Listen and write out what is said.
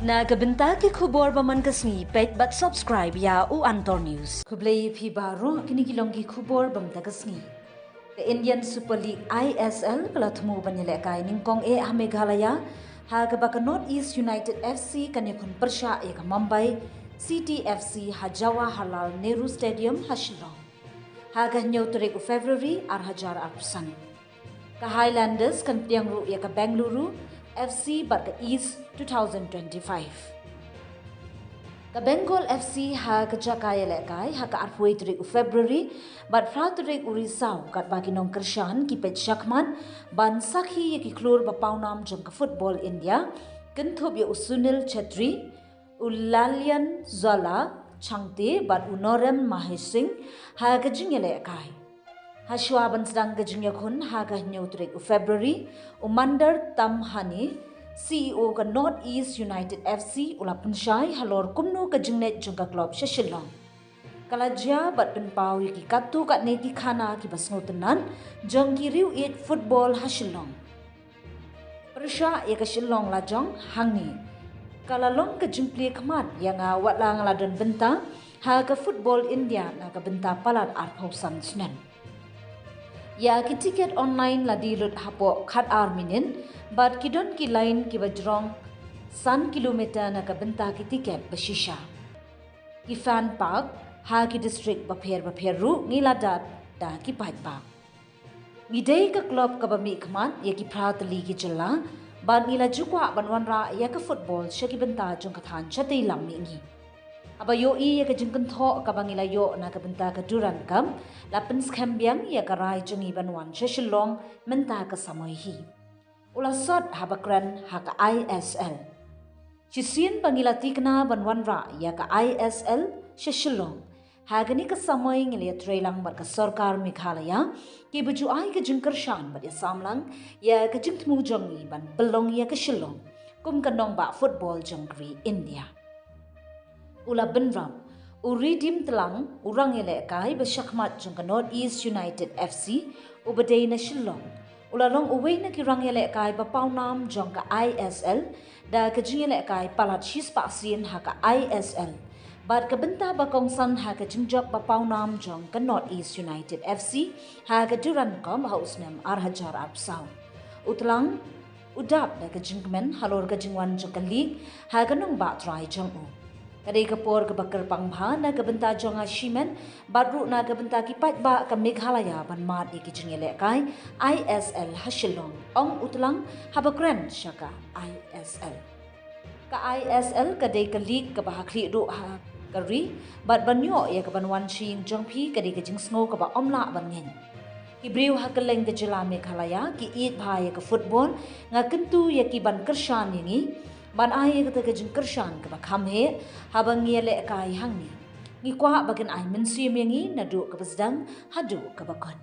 Nagabenta ki khubor baman kasni pet but subscribe ya u Antor News. Kublay phi baro kinigilong ki khubor bamta kasni. The Indian Super League ISL kalatmu banyale kai ningkong e Meghalaya hagabaka North East United FC kanyakun persha e Mumbai CTFC Hajawa Halal Nehru Stadium Hashilong. Haga nyautere February arhajar arsan. Ka Highlanders kan tiangru ya ka Bengaluru FC but the East 2025. Ka Bengal FC ha ka Jakaya lekai ha ka arfoi tarik February but fra tarik Urisau kat bagi nong Kershan ki pet Shakman ban sakhi ki klur bapaunam jong ka Football India kenthub ya Sunil Chetri Ulalian Zala Changte but Unorem Mahesh Singh ha ka jingele lekai Hashwaban sedang gejengnya kun haga nyutrik February Umandar Tamhani CEO ka North East United FC ula pensyai halor kumnu kejengnet jengka klub Shishilong. Kalajia bat penpau ki katu kat neki khana ki basngotenan jong ki riu it football Hashilong. Persya ya ka Shillong lajong hangni. Kalalong kejengpli khamat yang awat lang ladon benta haga football India na ka benta palat arpausan senen. Ya ki tiket online la dilut hapo khat arminin but kidon ki line ki bajrong san kilometer na ka benta ki tiket bashisha ki fan park ha ki district bapher ru ngiladat da ki paitba ngidei ka club ka bami khman ya ki pratli ki jalla ban ngila jukwa banwanra ya ka football shaki benta jong kathan chati lammi ngi abayo i ya ka jingkan tho ka bangila yo na ka benta ka duran kam lapen skambiang ya ka rai jongi banwan Shishilong menta ka samoihi ulasot habakran ha ka ISL chisin bangila tikna banwan ra ya ka ISL Shishilong hagani ka samoi ngile trailang bar ka sarkar Meghalaya ki baju ai ka jingkar shan bar ya samlang ya ka jingtmu jongi ban belong ya ka Shillong kum ka nong ba football jongri India ula benram uridim telang urang ele kai besyakmat jong North East United FC ubadei na Shillong ula long uwei na kirang ele kai bapaunam jong ka ISL da kajing ele kai palat shispa sin ha ka ISL bad ka benta bakongsan ha ka jingjok bapaunam jong ka North East United FC ha ka duran kom hausnem arhajar arpsau utlang udap da kajingmen halor kajingwan jong ka league ha ka nong ba try jong u kadai kapor ke bakar pangha na kabenta jonga shimen badru na kabenta ki patba ka Meghalaya ban mat ki jingele kai ISL Hashilong ong utlang habakran shaka ISL ka ISL kadai ka league ka bahakri ru ha kari bad banyo ya ka banwan shing jongpi kadai ka jing sngo ka ba omla bangin Ibriu hakaleng ka jila Meghalaya ki eat bhai ka football nga kentu ya ki ban kershan yangi ban ai ka ta jing kershan ka bakham he habang yele kai hangni ngi kwa bagan ai mensiam yangi nadu ka basdang hadu ka bakon